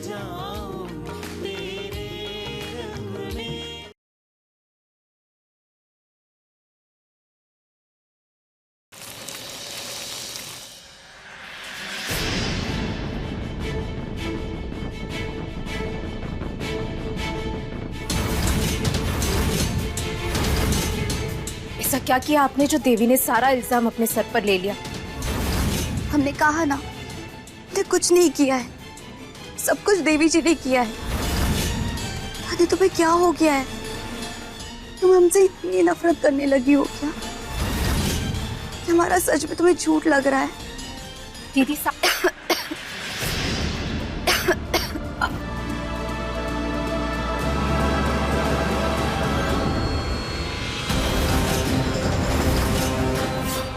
जाऊं तेरे रंग में। ऐसा क्या किया आपने जो देवी ने सारा इल्जाम अपने सर पर ले लिया? हमने कहा ना, हमने कुछ नहीं किया है, सब कुछ देवी जी ने किया है। दादी तुम्हें क्या हो गया है? तुम हमसे इतनी नफरत करने लगी हो क्या? कि हमारा सच में तुम्हें झूठ लग रहा है? दीदी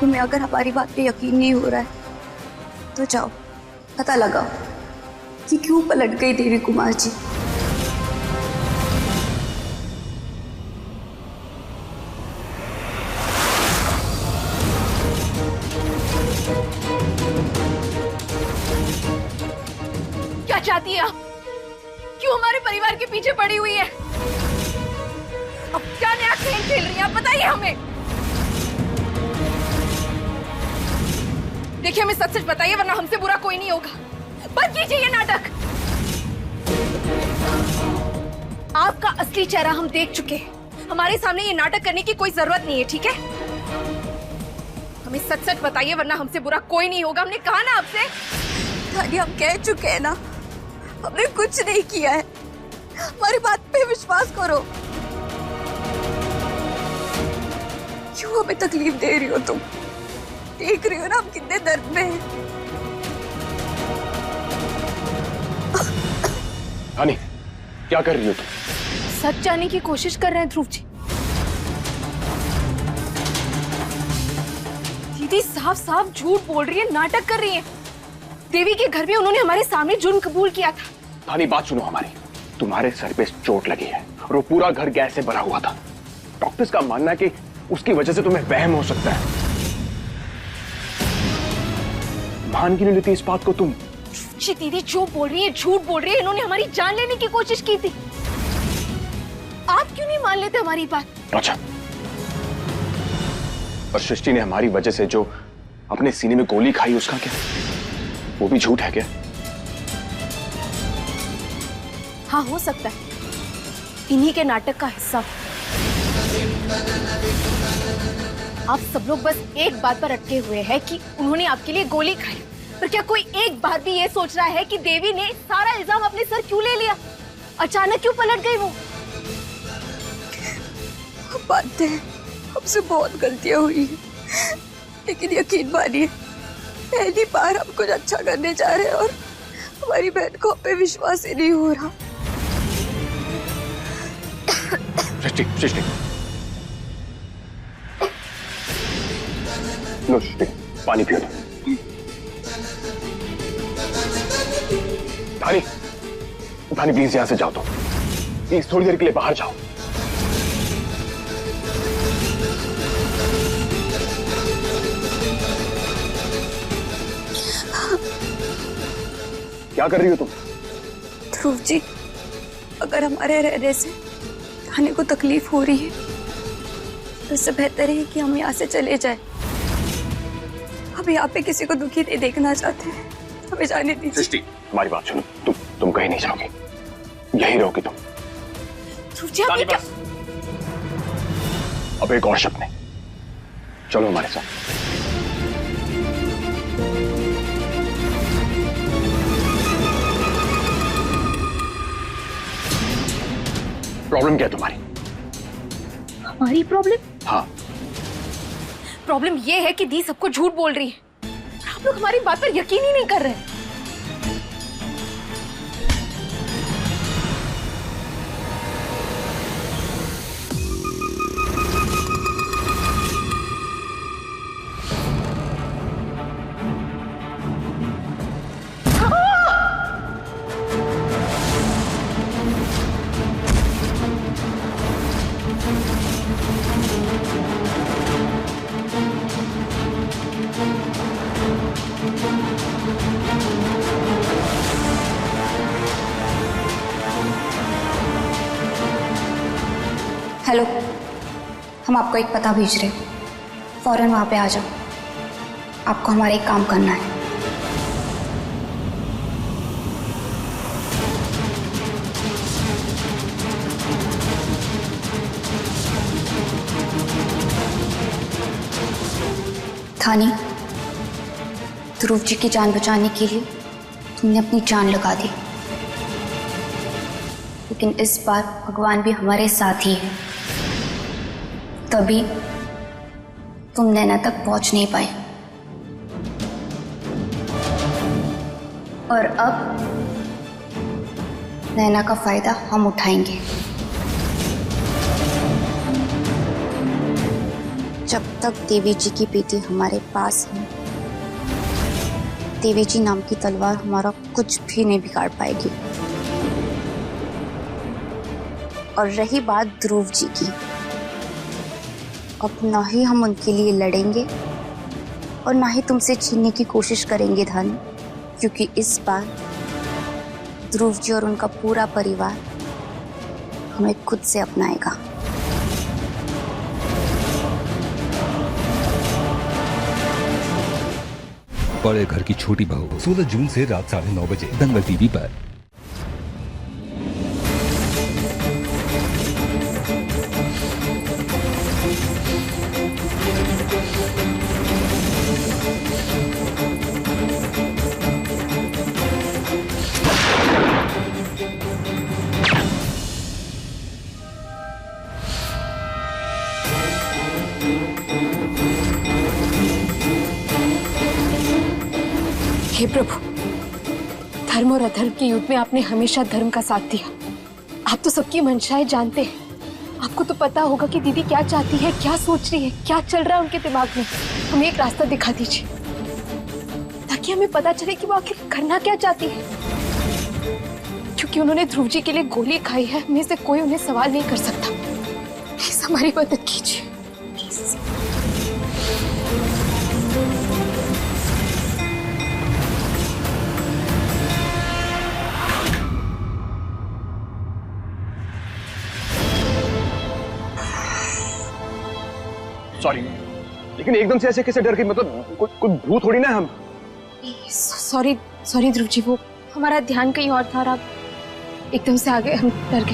तुम्हें अगर हमारी बात पे यकीन नहीं हो रहा है तो जाओ पता लगाओ कि क्यों पलट गई देवी कुमार जी। क्या चाहती है आप? क्यों हमारे परिवार के पीछे पड़ी हुई है? अब क्या नया खेल खेल रही है आप बताइए हमें। देखिए हमें सच सच बताइए वरना हमसे बुरा कोई नहीं होगा। बंद कीजिए ये नाटक। आपका असली चेहरा हम देख चुके हैं। हमारे सामने ये नाटक करने की कोई जरूरत नहीं है, ठीक है? हमें सच सच बताइए वरना हमसे बुरा कोई नहीं होगा। हमने कहा ना आपसे। दादी हम कह चुके हैं ना, हमने कुछ नहीं किया है, हमारी बात पे विश्वास करो। क्यों हमें तकलीफ दे रही हो तुम? देख रही हो ना हम कितने दर्द में हैं। हानि, क्या कर रही हो तुम? सच जानने की कोशिश कर रहे हैं ध्रुव जी। दीदी साफ साफ झूठ बोल रही है, नाटक कर रही है। देवी के घर में उन्होंने हमारे सामने जुर्म कबूल किया था। हानि बात सुनो हमारी, तुम्हारे सर पे चोट लगी है और वो पूरा घर गैस से भरा हुआ था। डॉक्टर्स का मानना है कि उसकी वजह से तुम्हें वहम हो सकता है। मान क्यों नहीं लेती इस बात को तुम? जी दीदी जो बोल रही है झूठ बोल रही है। इन्होंने हमारी जान लेने की कोशिश की थी। आप क्यों नहीं मान लेते हमारी बात? अच्छा, और सृष्टि ने हमारी वजह से जो अपने सीने में गोली खाई उसका क्या? वो भी झूठ है क्या? हाँ हो सकता है, इन्हीं के नाटक का हिस्सा। आप सब लोग बस एक बात पर अटके हुए हैं कि उन्होंने आपके लिए गोली खाई, पर क्या कोई एक बात भी ये सोच रहा है कि देवी ने सारा इल्जाम अपने सर क्यों ले लिया? अचानक क्यों पलट गई वो? बात है, हमसे बहुत गलतियां हुई हैं, लेकिन यकीन मानिए पहली बार हम कुछ अच्छा करने जा रहे हैं और हमारी बहन को हम पे विश्वास ही नहीं हो रहा। सृष्टि, सृष्टि, लो सृष्टि, पानी पियो तुम। धानी, धानी प्लीज यहां से जाओ तुम, प्लीज थोड़ी देर के लिए बाहर जाओ। क्या कर रही हो तुम? ध्रुव जी, अगर हमारे रहने से खाने को तकलीफ हो रही है तो इससे बेहतर है कि हम यहाँ से चले जाएं। हम यहाँ पे किसी को दुखी नहीं देखना चाहते, हमें जाने दीजिए। सृष्टि, हमारी बात सुनो, तुम कहीं नहीं जाओगी, यही रहोगी तुम। ध्रुव जी आपने क्या? अब एक और शब्द नहीं, चलो हमारे साथ। प्रॉब्लम क्या है तुम्हारी? हमारी प्रॉब्लम? हाँ, प्रॉब्लम ये है कि दी सबको झूठ बोल रही है। आप लोग हमारी बात पर यकीन ही नहीं कर रहे हैं। हेलो, हम आपको एक पता भेज रहे हैं, फौरन वहाँ पे आ जाओ। आपको हमारा एक काम करना है। थानी, ध्रुव जी की जान बचाने के लिए तुमने अपनी जान लगा दी, लेकिन इस बार भगवान भी हमारे साथ ही है, तभी तुम नैना तक पहुंच नहीं पाए। और अब नैना का फायदा हम उठाएंगे। जब तक देवी जी की बेटी हमारे पास है, देवी जी नाम की तलवार हमारा कुछ भी नहीं बिगाड़ पाएगी। और रही बात ध्रुव जी की, अब ना ही हम उनके लिए लड़ेंगे और ना ही तुमसे छीनने की कोशिश करेंगे धन, क्योंकि इस बार ध्रुव जी और उनका पूरा परिवार हमें खुद से अपनाएगा। बड़े घर की छोटी बहू 16 जून से रात 9:30 बजे दंगल टीवी पर। हे प्रभु, धर्म और अधर्म के युद्ध में आपने हमेशा धर्म का साथ दिया। आप तो सबकी मंशाएं जानते हैं। आपको तो पता होगा कि दीदी क्या चाहती है, क्या सोच रही है, क्या चल रहा है उनके दिमाग में। हमें एक रास्ता दिखा दीजिए ताकि हमें पता चले कि वो आखिर करना क्या चाहती है। क्योंकि उन्होंने ध्रुव जी के लिए गोली खाई है, हमें से कोई उन्हें सवाल नहीं कर सकता। प्लीज हमारी मदद कीजिए। सॉरी, लेकिन एकदम से ऐसे कैसे डर गई? मतलब कोई भूत थोड़ी ना हम। सॉरी सॉरी ध्रुव जी, वो हमारा ध्यान कहीं और था और आप एकदम से आ गए, हम डर गए।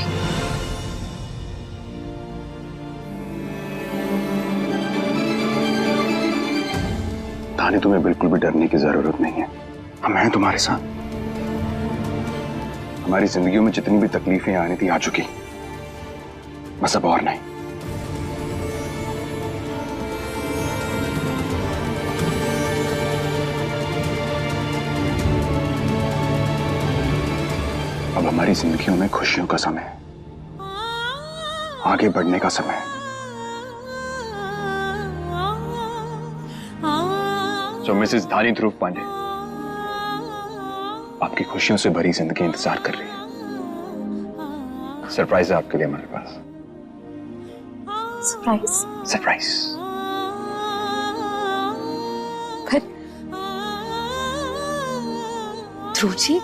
तानी, तुम्हें बिल्कुल भी डरने की जरूरत नहीं है। हम हैं तुम्हारे साथ। हमारी जिंदगियों में जितनी भी तकलीफें आनी थी आ चुकी, बस अब और नहीं। अब हमारी जिंदगियों में खुशियों का समय है, आगे बढ़ने का समय है। So, मिसेस धानी ध्रुव पांडे, आपकी खुशियों से भरी जिंदगी इंतजार कर रही है। सरप्राइज है आपके लिए हमारे पास। सरप्राइज? सरप्राइज। पर ध्रुव जी,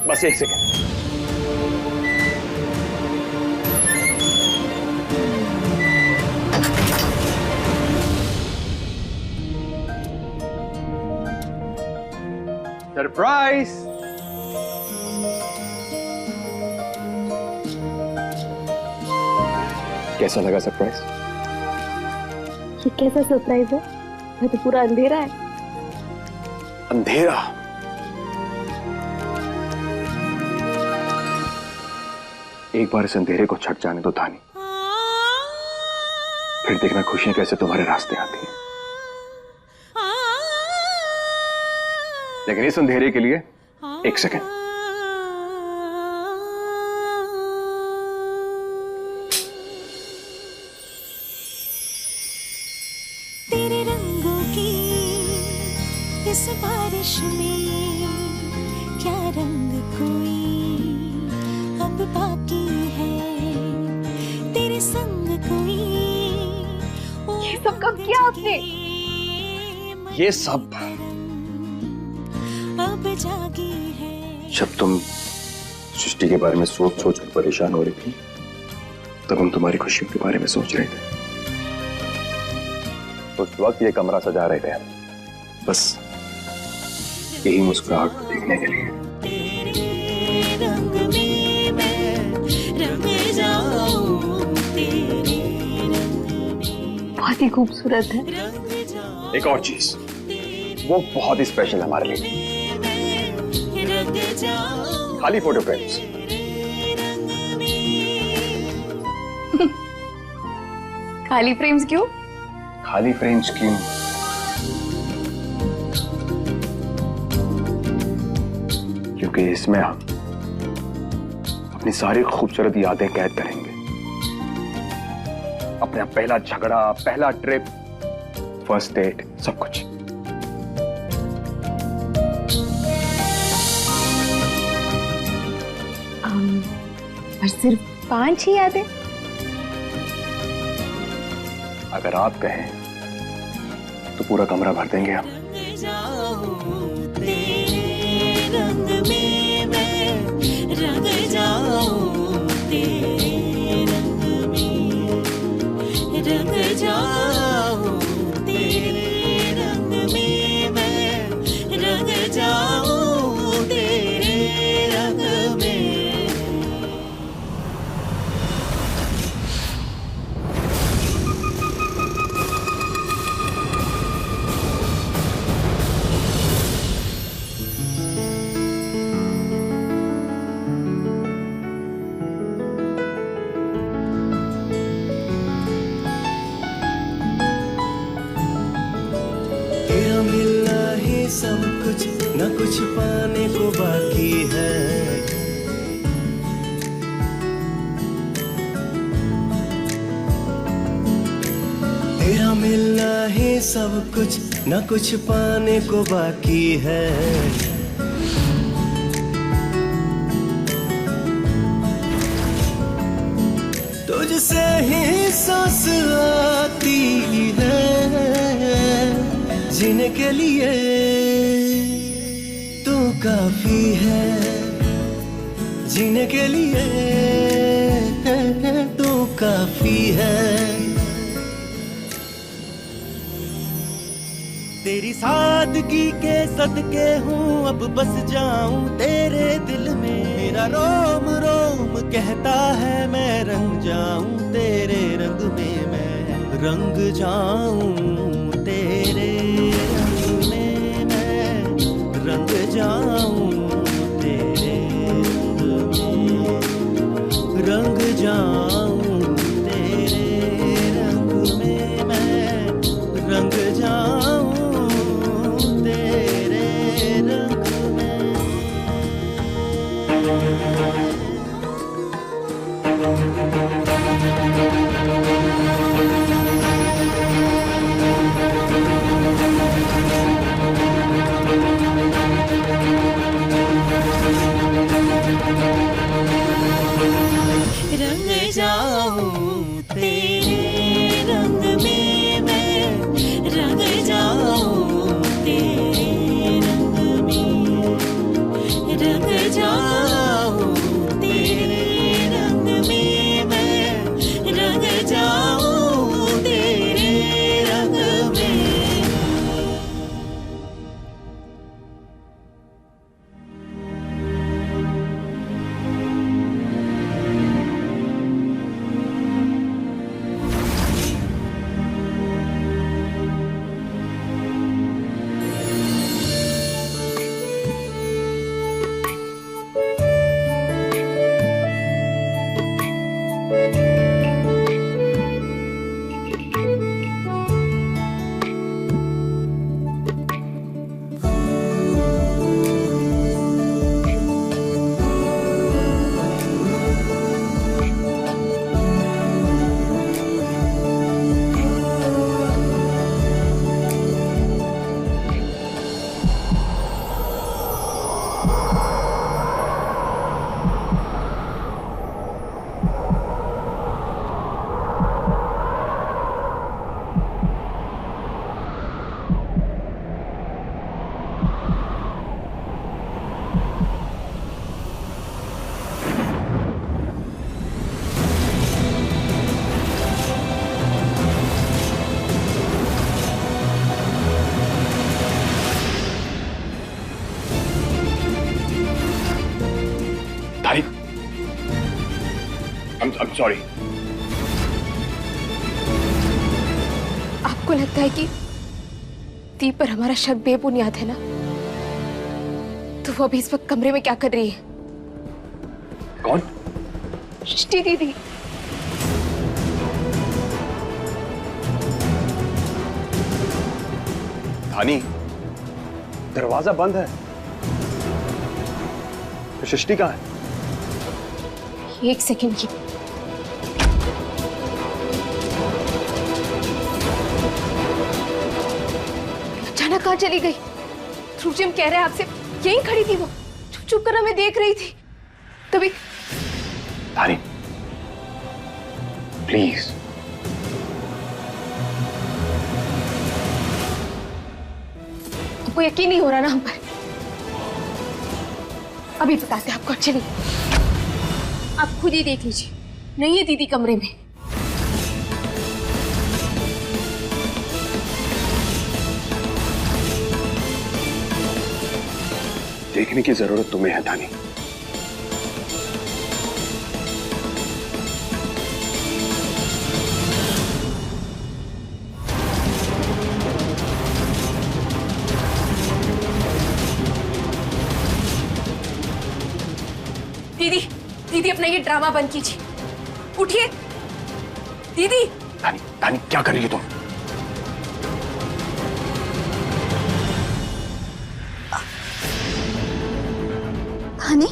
बस एक सेकंड। सरप्राइज। कैसा लगा सरप्राइज? ये कैसा सरप्राइज है? ये तो पूरा अंधेरा है। अंधेरा? एक बार इस अंधेरे को छट जाने दो धानी, फिर देखना खुशियां कैसे तुम्हारे रास्ते आती हैं। लेकिन इस अंधेरे के लिए एक सेकंड। तेरे रंगों की इस बारिश में क्या रंग कोई अब बाकी है, तेरे संग कोई ये सब कब किया आपने? ये सब अब जागी है। जब तुम सृष्टि के बारे में सोच सोच कर परेशान हो रही थी, तब हम तुम्हारी खुशियों के बारे में सोच रहे थे। उस वक्त ये कमरा सजा रहे थे, बस यही मुस्कुराहट देखने के लिए। तेरे रंग में मैं रंग जाऊं, तेरे रंग में बहुत ही खूबसूरत है। रंग जाऊं, एक और चीज, वो बहुत ही स्पेशल है हमारे लिए। मैं रंग जाऊं, खाली फोटो फ्रेम्स। तेरे रंग में। खाली फ्रेम्स क्यों? खाली फ्रेम्स क्यों? क्योंकि इसमें हम अपनी सारी खूबसूरत यादें कैद करेंगे। अपना पहला झगड़ा, पहला ट्रिप, फर्स्ट डेट, सब कुछ। पर सिर्फ 5 ही यादें? अगर आप कहें तो पूरा कमरा भर देंगे हम। रंग जाऊं, तेरे रंग में मैं रंग जाऊं, तेरे रंग में रंग जाऊं, तेरे रंग में मैं रंग जाऊं, तेरे रंग में। तेरा मिलना ही सब कुछ, न कुछ पाने को बाकी है। तेरा मिलना ही सब कुछ, न कुछ पाने को बाकी है। तुझसे ही सांस आती है, जीने के लिए तू काफी है, जीने के लिए तू काफी है। तेरी सादगी के सदके हूँ, अब बस जाऊं तेरे दिल में। मेरा रोम रोम कहता है मैं रंग जाऊं तेरे रंग में, मैं रंग जाऊं तेरे रंग में, मैं रंग जाऊं तेरे रंग में, रंग जाऊं तेरे रंग में, मैं रंग जाऊं तेरे रंग में। रंग जाऊं तेरे रंग में मैं, रंग जाऊं तेरे रंग में, रंग जाऊं तेरे रंग में मैं, रंग जाऊं तेरे रंग में। सॉरी। आपको लगता है कि दीप पर हमारा शक बेबुनियाद है ना? तो वो अभी इस वक्त कमरे में क्या कर रही है? कौन? सृष्टि दीदी। धानी, दरवाजा बंद है। तो सृष्टि कहाँ है? एक सेकंड की। अचानक कहाँ चली गई? ध्रुव हम कह रहे हैं आपसे, यहीं खड़ी थी वो, चुप चुप कर हमें देख रही थी। तभी धानी, प्लीज। आपको यकीन नहीं हो रहा ना हम पर? अभी बताते हैं आपको। चलिए आप खुद ही देख लीजिए, नहीं है दीदी कमरे में। देखने की जरूरत तुम्हें है धानी। दीदी, दीदी अपना ये ड्रामा बंद कीजिए। उठिए दीदी। धानी, धानी क्या कर रही हो तुम? धानी,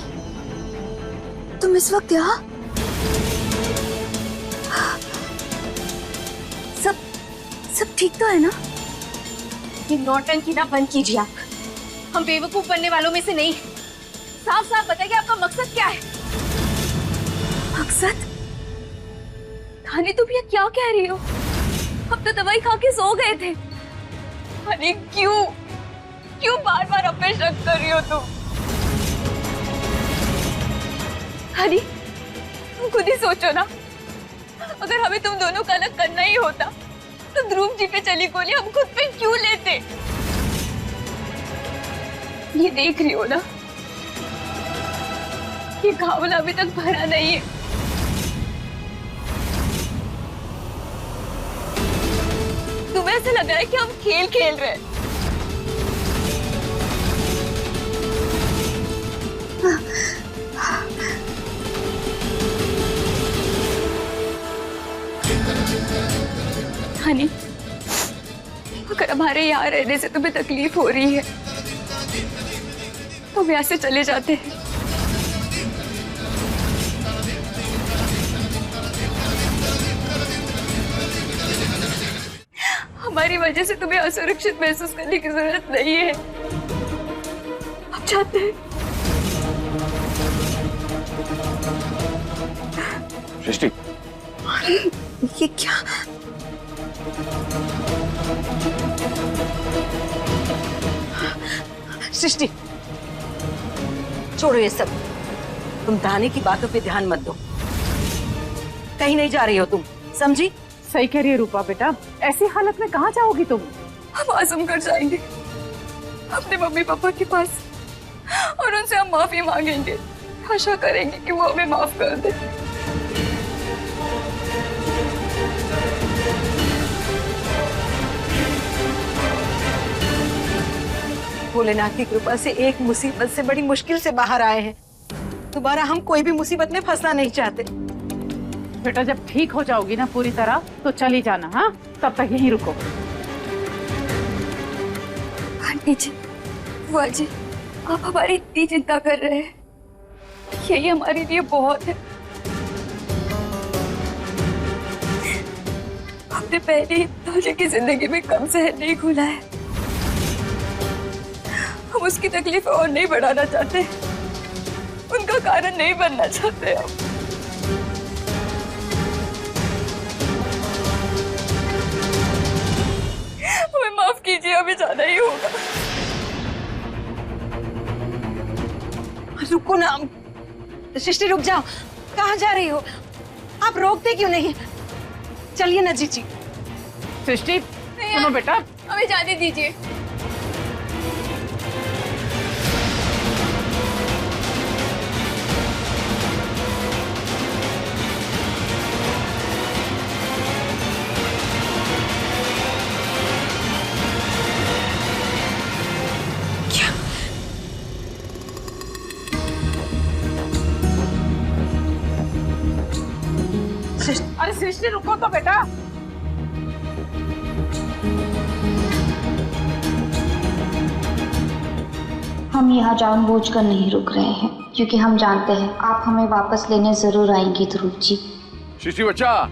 तुम इस वक्त यहाँ? सब ठीक तो है ना? ये नौटंकी ना बंद कीजिए आप। हम बेवकूफ बनने वालों में से नहीं। साफ साफ बताइए आपका मकसद क्या है? मकसद? धानी तुम ये क्या कह रही हो? हम तो दवाई खा के सो गए थे। अरे क्यों बार बार अपने शक कर रही हो तुम? धानी तुम खुद ही सोचो ना, अगर हमें तुम दोनों का अलग करना ही होता तो ध्रुव जी पे चली गोली हम खुद पे क्यों लेते? ये देख रही हो ना, ये घावल अभी तक भरा नहीं है। तुम्हें ऐसा लग रहा है कि हम खेल खेल रहे हैं? हनी, अगर हमारे यहाँ रहने से तुम्हें तकलीफ हो रही है तो हम यहाँ से चले जाते हैं। हमारी वजह से तुम्हें असुरक्षित महसूस करने की जरूरत नहीं है। हम चाहते हैं। सृष्टि, ये क्या? सृष्टि, छोड़ो ये सब। तुम धानी की बातों पे ध्यान मत दो। कहीं नहीं जा रही हो तुम, समझी? सही कह रही है रूपा बेटा, ऐसी हालत में कहाँ जाओगी तुम? हम आजम कर जाएंगे अपने मम्मी पापा के पास और उनसे हम माफी मांगेंगे। आशा करेंगे कि वो हमें माफ कर दे। भोलेनाथ की कृपा से एक मुसीबत से बड़ी मुश्किल से बाहर आए हैं। दोबारा हम कोई भी मुसीबत में फंसना नहीं चाहते। बेटा जब ठीक हो जाओगी ना पूरी तरह तो चली जाना। हाँ, तब तक यहीं रुको। आंटी जी, बुआ जी, आप हमारी इतनी चिंता कर रहे हैं, यही हमारे लिए बहुत है। हमने पहले ही धोले की जिंदगी में कम सहन नहीं खुला है। हम उसकी तकलीफ और नहीं बढ़ाना चाहते, उनका कारण नहीं बनना चाहते हम। हमें माफ कीजिए, हमें जाना ही होगा। रुको ना सृष्टि, रुक जाओ। कहाँ जा रही हो? आप रोकते क्यों नहीं? चलिए ना जीजी। सृष्टि सुनो बेटा, हमें जाने दीजिए। अरे सृष्टि रुको तो बेटा। हम यहाँ जानबूझकर नहीं रुक रहे हैं, क्योंकि हम जानते हैं आप हमें वापस लेने जरूर आएंगी ध्रुव जी। सृष्टि बच्चा,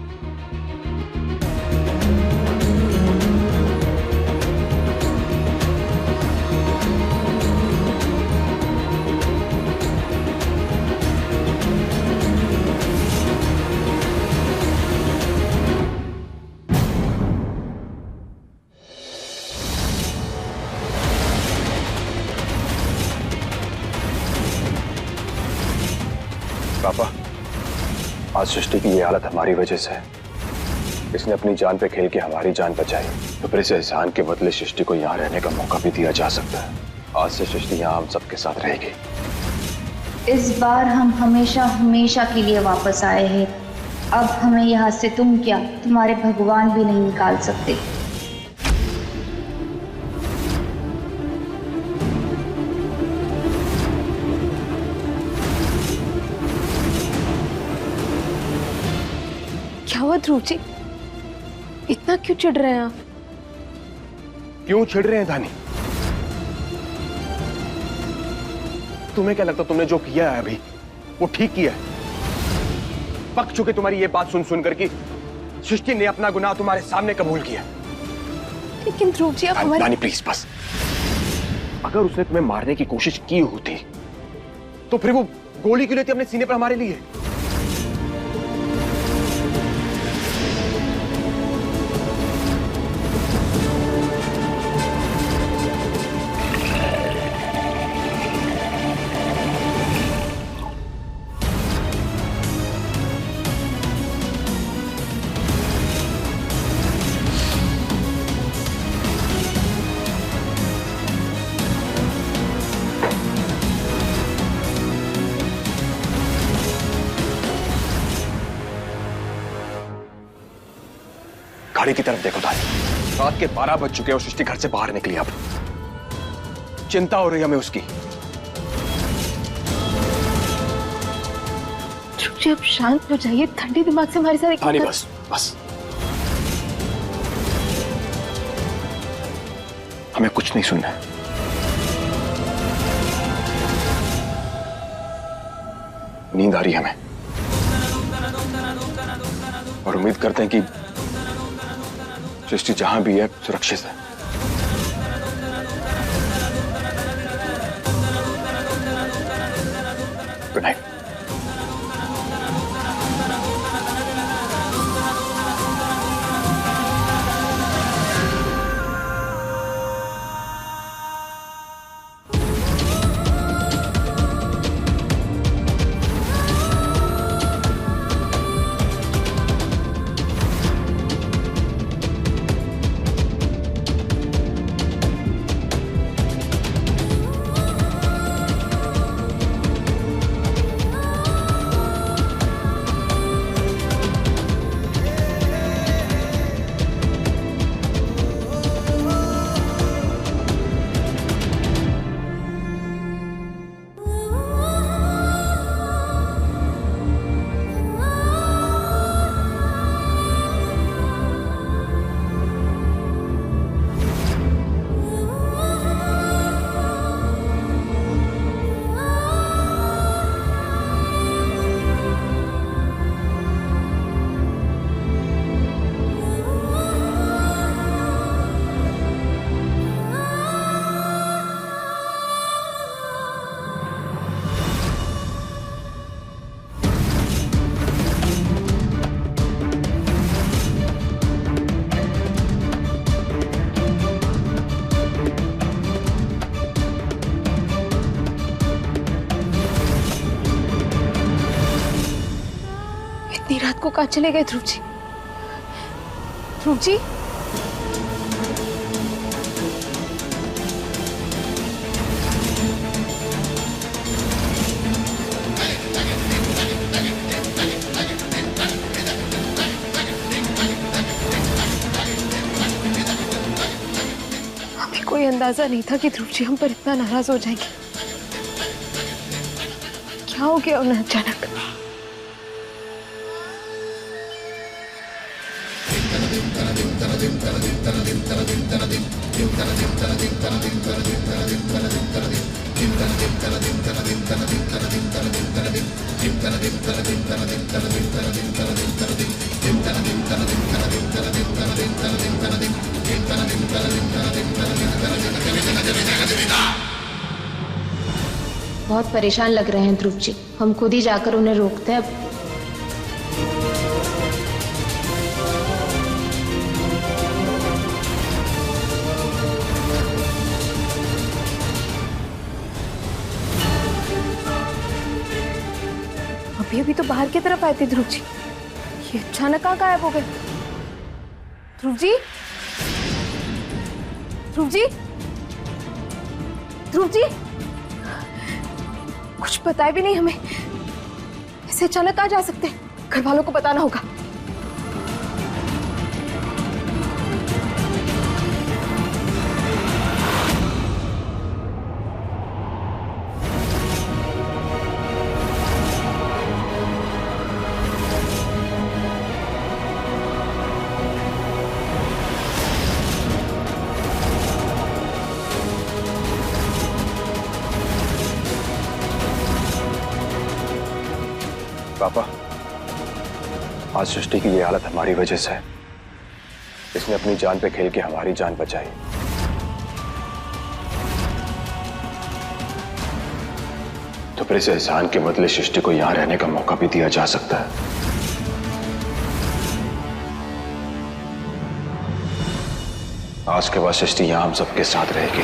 पापा, आज सृष्टि की ये हालत हमारी वजह से है। इसने अपनी जान पे खेल के हमारी जान बचाई, तो फिर इस एहसान के बदले सृष्टि को यहाँ रहने का मौका भी दिया जा सकता है। आज से सृष्टि यहाँ हम सबके साथ रहेगी। इस बार हम हमेशा हमेशा के लिए वापस आए हैं। अब हमें यहाँ से तुम क्या, तुम्हारे भगवान भी नहीं निकाल सकते। क्या हुआ ध्रुव जी, इतना क्यों चिढ़ रहे हैं आप? क्यों चिढ़ रहे हैं धानी? तुम्हें क्या लगता तुमने जो किया है अभी वो ठीक किया है? पक चुके तुम्हारी ये बात सुन सुन कर कि सृष्टि ने अपना गुनाह तुम्हारे सामने कबूल किया। लेकिन ध्रुव जी आप हमारे... धानी प्लीज बस। अगर उसने तुम्हें मारने की कोशिश की होती तो फिर वो गोली क्यों लेती अपने सीने पर हमारे लिए? गाड़ी की तरफ देखो धानी, रात के 12 बज चुके और सृष्टि घर से बाहर निकली। अब चिंता हो रही है हमें उसकी। जी अब शांत हो जाइए, ठंडे दिमाग से हमारे साथ धानी बस बस, हमें कुछ नहीं सुनना है। नींद आ रही है हमें और उम्मीद करते हैं कि सृष्टि जहां भी है सुरक्षित है। Good night. इतनी रात को कहाँ चले गए ध्रुव जी? ध्रुव जी हमें कोई अंदाजा नहीं था कि ध्रुव जी हम पर इतना नाराज हो जाएंगे। क्या हो गया उन्हें अचानक? बहुत परेशान लग रहे हैं ध्रुव जी, हम खुद ही जाकर उन्हें रोकते हैं। अभी तो बाहर की तरफ आए थे ध्रुव जी, ये अचानक कहाँ गायब हो गए? ध्रुव जी, ध्रुव जी, ध्रुव जी, कुछ बताया भी नहीं हमें। ऐसे अचानक कहाँ जा सकते हैं? घर वालों को बताना होगा। पापा, आज सृष्टि की ये हालत हमारी वजह से है। इसने अपनी जान पे खेल के हमारी जान बचाई। तो फिर इस एहसान के बदले सृष्टि को यहां रहने का मौका भी दिया जा सकता है। आज के बाद सृष्टि यहां हम सबके साथ रहेगी।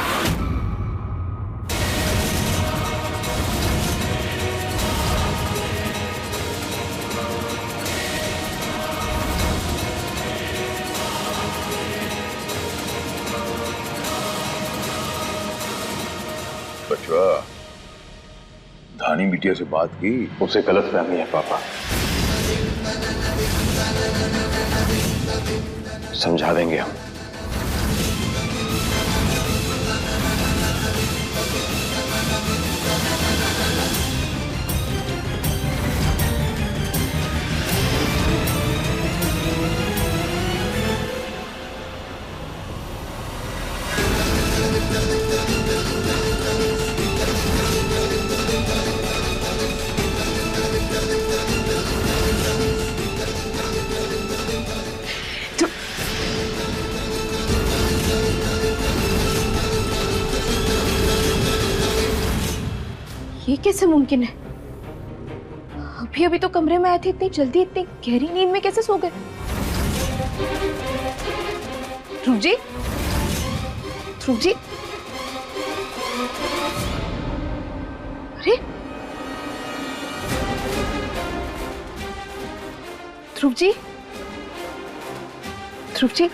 अच्छा, धानी बिटिया से बात की? उसे गलतफहमी है पापा, समझा देंगे हम। ये कैसे मुमकिन है? अभी तो कमरे में आए थे, इतनी जल्दी इतनी गहरी नींद में कैसे सो गए? ध्रुव जी, ध्रुव जी, अरे ध्रुव जी, ध्रुव जी,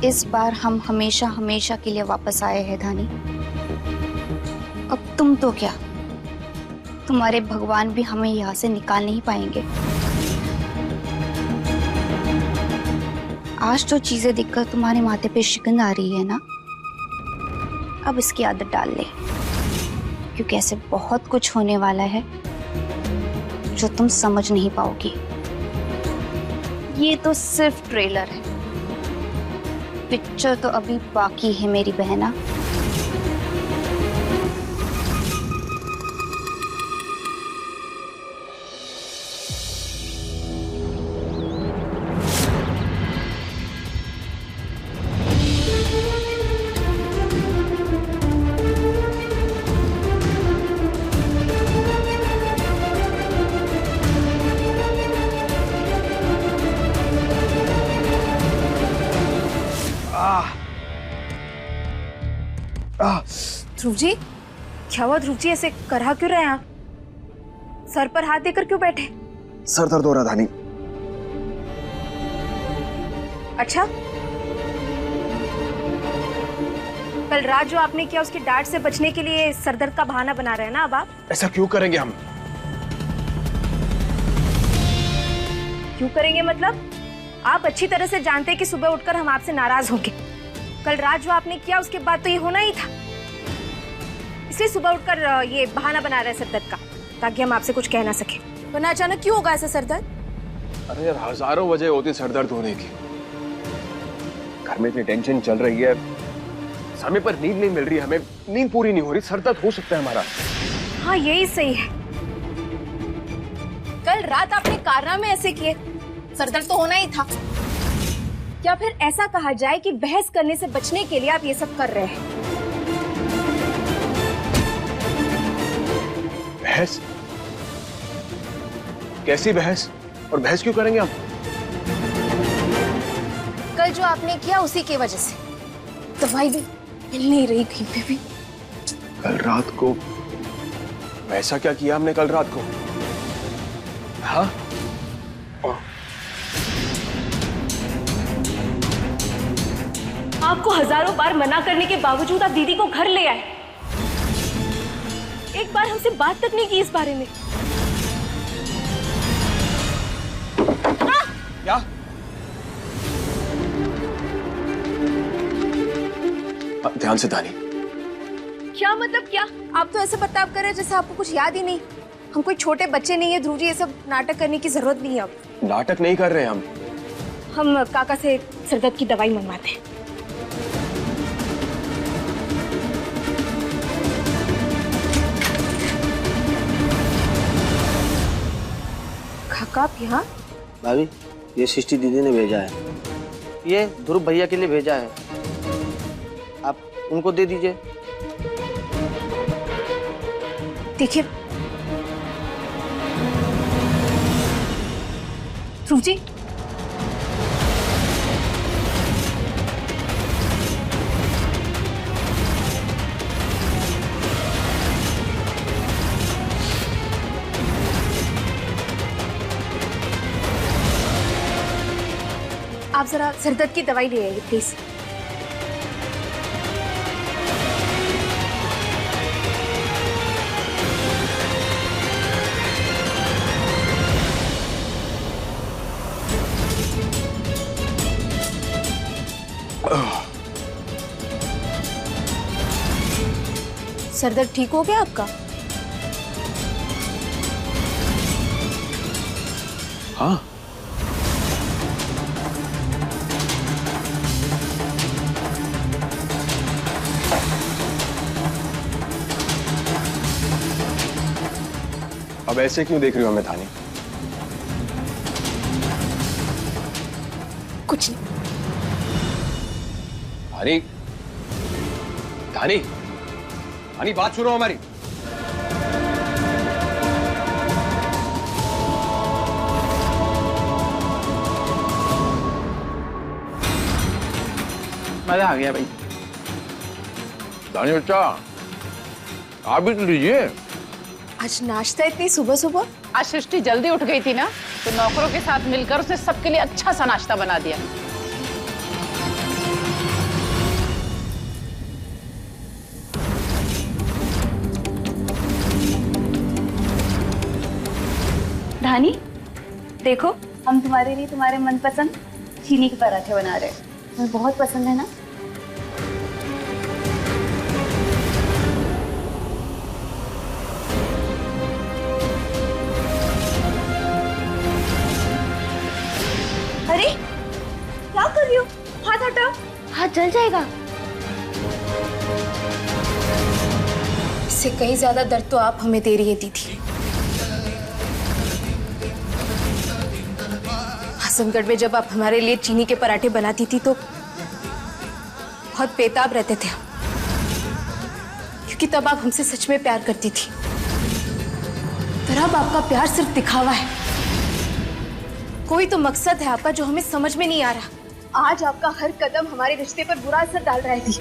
इस बार हम हमेशा हमेशा के लिए वापस आए हैं धानी। अब तुम तो क्या, तुम्हारे भगवान भी हमें यहाँ से निकाल नहीं पाएंगे। आज जो चीजें दिखकर तुम्हारे माथे पे शिकन आ रही है ना, अब इसकी आदत डाल ले, क्योंकि ऐसे बहुत कुछ होने वाला है जो तुम समझ नहीं पाओगी। ये तो सिर्फ ट्रेलर है, पिक्चर तो अभी बाकी है मेरी बहना। ध्रुव जी, क्या हुआ ध्रुव जी? ऐसे करहा क्यों रहे हैं आप? सर पर हाथ देकर क्यों बैठे? सर दर्द हो रहा धानी। अच्छा, कल रात जो आपने किया उसकी डांट से बचने के लिए सरदर्द का बहाना बना रहे हैं ना अब आप? ऐसा क्यों करेंगे हम? क्यों करेंगे मतलब? आप अच्छी तरह से जानते हैं कि सुबह उठकर हम आपसे नाराज होंगे। कल रात जो आपने किया उसके बाद तो ये होना ही था, इसलिए सुबह उठकर ये बहाना बना रहे सरदर्द का, ताकि हम आपसे कुछ कह ना सके। वरना अचानक क्यों होगा ऐसा सरदर्द? अरे यार, हजारों वजह होती सरदर्द होने की। घर में इतनी टेंशन चल रही है, समय पर नींद नहीं मिल रही, हमें नींद पूरी नहीं हो रही, सरदर्द हो सकता है हमारा। हाँ यही सही है। कल रात आपने कारनामे ऐसे किए, सरदर्द तो होना ही था। क्या फिर ऐसा कहा जाए कि बहस करने से बचने के लिए आप ये सब कर रहे हैं? बहस? कैसी बहस? और बहस क्यों करेंगे हम? कल जो आपने किया उसी की वजह से दवाई भी मिल नहीं रही कहीं पे भी। कल रात को? वैसा क्या किया हमने कल रात को? हाँ? आपको हजारों बार मना करने के बावजूद आप दीदी को घर ले आए। एक बार हमसे बात तक नहीं की इस बारे में। क्या? ध्यान से दानी। क्या मतलब क्या? आप तो ऐसे बर्ताव कर रहे हैं जैसे आपको कुछ याद ही नहीं। हम कोई छोटे बच्चे नहीं है ध्रुव जी, ये सब नाटक करने की जरूरत नहीं है अब। नाटक नहीं कर रहे हम काका से सरदर्द की दवाई मंगवाते हैं। काका आप यहाँ? भाभी, ये सृष्टि दीदी ने भेजा है, ये ध्रुव भैया के लिए भेजा है, आप उनको दे दीजिए। देखिए ध्रुव जी, आप जरा सरदर्द की दवाई ले आइए प्लीज। सरदर्द ठीक हो गया आपका? हाँ। अब ऐसे क्यों देख रही हो हमें धानी? कुछ नहीं। धानी, धानी, धानी, बात सुनो हमारी। मजा आ गया भाई। धानी बच्चा, आप भी तो लीजिए। आज नाश्ता इतनी सुबह सुबह? आज सृष्टि जल्दी उठ गई थी ना, तो नौकरों के साथ मिलकर उसने सबके लिए अच्छा सा नाश्ता बना दिया। धानी, देखो हम तुम्हारे लिए तुम्हारे मनपसंद चीनी के पराठे बना रहे हैं। तुम्हें बहुत पसंद है ना? अरे क्या कर रही हो? हाथ हटाओ। हाथ जल जाएगा। इससे कहीं ज्यादा दर्द तो आप हमें दे रही है दीदी। हसनगढ़ में जब आप हमारे लिए चीनी के पराठे बनाती थी तो बहुत बेताब रहते थे हम, क्योंकि तब आप हमसे सच में प्यार करती थी। पर अब आपका प्यार सिर्फ दिखावा है, कोई तो मकसद है आपका जो हमें समझ में नहीं आ रहा। आज आपका हर कदम हमारे रिश्ते पर बुरा असर डाल रहा है दी।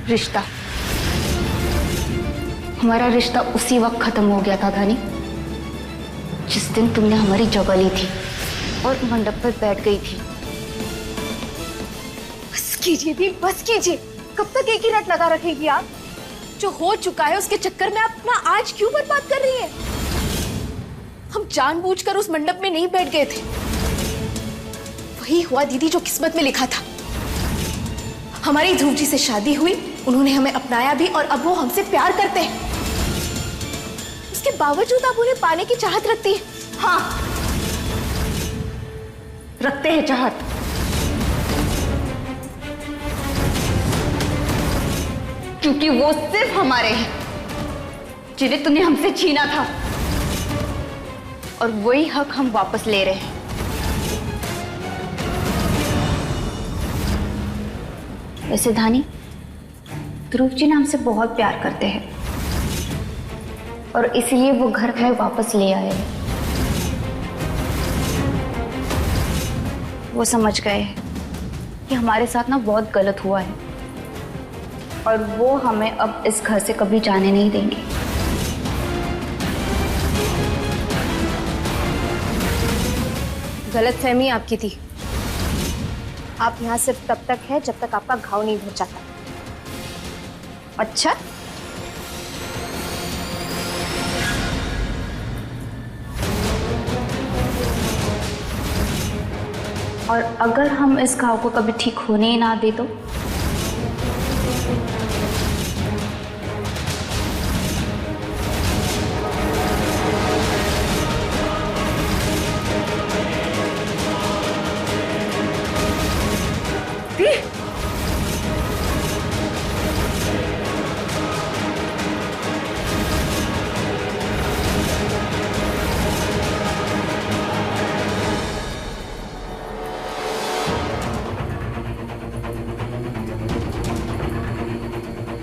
रिश्ता, हमारा रिश्ता उसी वक्त खत्म हो गया था धानी, जिस दिन तुमने हमारी जगह ली थी और मंडप पर बैठ गई थी। बस कीजिए दी, बस कीजिए। कब तक एक ही रट लगा रखेगी आप? जो हो चुका है उसके चक्कर में आप अपना आज क्यों बर्बाद कर रही हैं? हम जानबूझकर उस मंडप में नहीं बैठ गए थे। वही हुआ दीदी जो किस्मत में लिखा था। हमारी ध्रुव जी से शादी हुई, उन्होंने हमें अपनाया भी और अब वो हमसे प्यार करते हैं। उसके बावजूद आप उन्हें पाने की चाहत रखती हैं। हाँ, रखते हैं चाहत, क्योंकि वो सिर्फ हमारे हैं, जिन्हें तूने हमसे छीना था, और वही हक हम वापस ले रहे हैं। वैसे धानी, ध्रुव जी ना हमसे बहुत प्यार करते हैं और इसलिए वो घर में वापस ले आए हैं। वो समझ गए कि हमारे साथ ना बहुत गलत हुआ है और वो हमें अब इस घर से कभी जाने नहीं देंगे। गलतफहमी आपकी थी। आप यहाँ सिर्फ तब तक है जब तक आपका घाव नहीं भर जाता। अच्छा, और अगर हम इस घाव को कभी ठीक होने ही ना दे तो?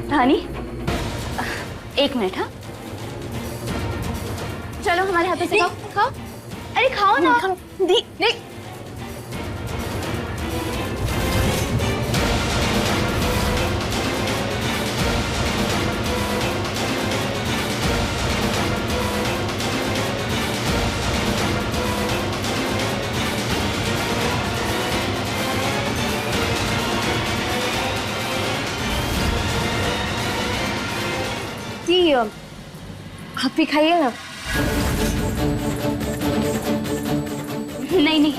धानी, एक मिनट। हाँ, चलो हमारे हाथों से खाओ। खाओ, अरे खाओ ना। दी, नहीं। आप भी खाइए ना। नहीं नहीं,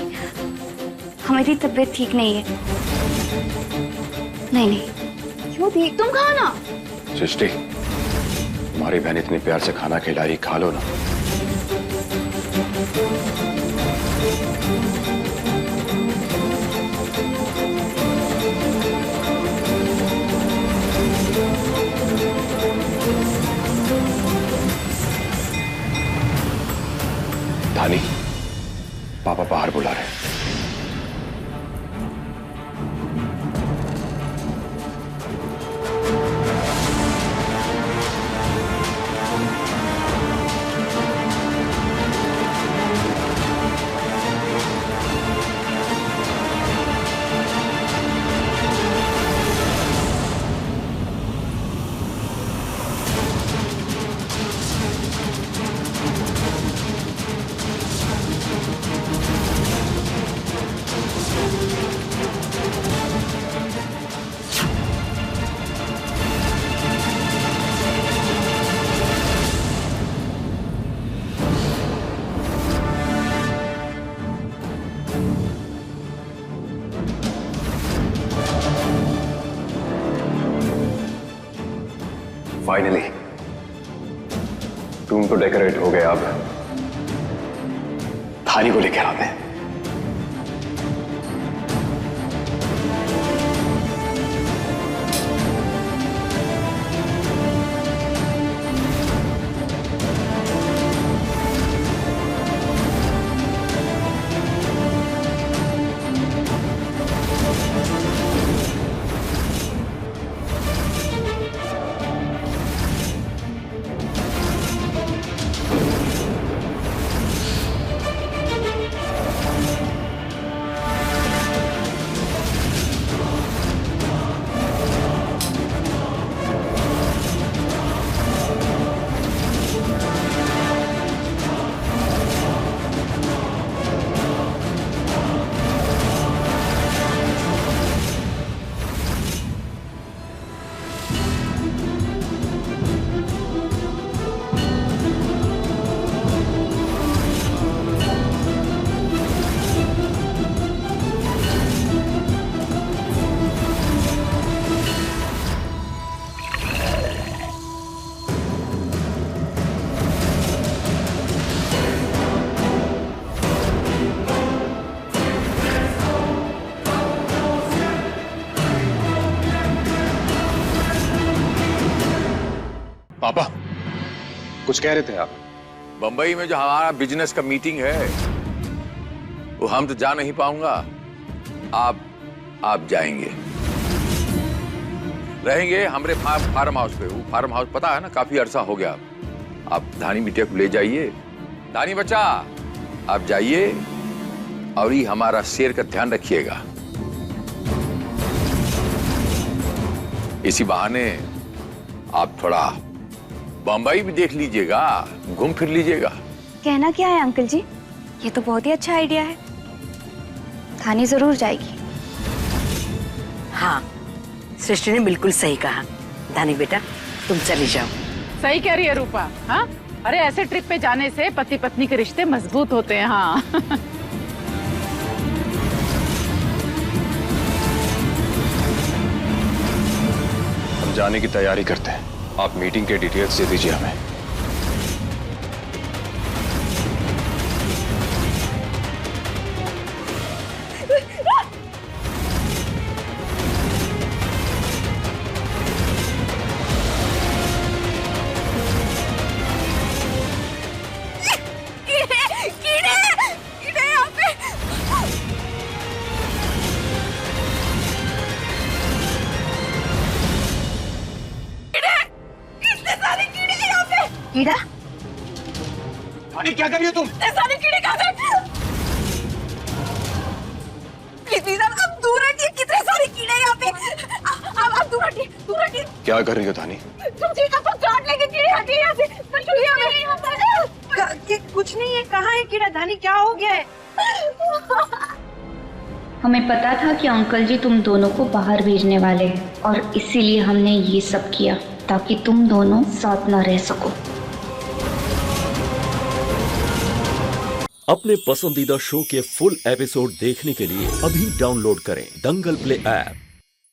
हमारी तबीयत ठीक नहीं है। नहीं नहीं। क्यों दी? तुम खाओ ना। सृष्टि, तुम्हारी बहन इतनी प्यार से खाना खिला रही, खा लो ना। धानी, पापा बाहर बुला रहे हैं। फाइनली रूम तो डेकोरेट हो गया। अब धानी को लेकर आते हैं। कुछ कह रहे थे आप? बंबई में जो हमारा बिजनेस का मीटिंग है वो हम तो जा नहीं पाऊंगा। आप जाएंगे, रहेंगे हमारे फार्म हाउस पे। वो फार्म हाउस पता है ना, काफी अरसा हो गया। आप धानी बिटिया को ले जाइए। धानी बच्चा, आप जाइए और ये हमारा शेर का ध्यान रखिएगा। इसी बहाने आप थोड़ा बंबई भी देख लीजिएगा, घूम फिर लीजिएगा। कहना क्या है अंकल जी, ये तो बहुत ही अच्छा आइडिया है। धानी जरूर जाएगी। हाँ, सृष्टि ने बिल्कुल सही कहा। धानी बेटा, तुम चली जाओ। सही कह रही है रूपा। हाँ, अरे ऐसे ट्रिप पे जाने से पति पत्नी के रिश्ते मजबूत होते हैं। हाँ हम जाने की तैयारी करते हैं। आप मीटिंग के डिटेल्स दे दीजिए हमें। कीड़ा? धानी क्या कर रही हो तुम? सारे कीड़े कहाँ गए? प्लीज आप दूर हटिए, कितने सारे कीड़े यहाँ पे। आप दूर हटिए, दूर हटिए। क्या कर रही हो धानी? तुम ठीक आपको काट लेंगे कीड़े, हटिए यहाँ से। कुछ नहीं है, कहाँ है कीड़ा? धानी क्या हो गया है? हमें पता था कि अंकल जी तुम दोनों को बाहर भेजने वाले हैं और इसीलिए हमने ये सब किया ताकि तुम दोनों साथ ना रह सको। अपने पसंदीदा शो के फुल एपिसोड देखने के लिए अभी डाउनलोड करें दंगल प्ले ऐप।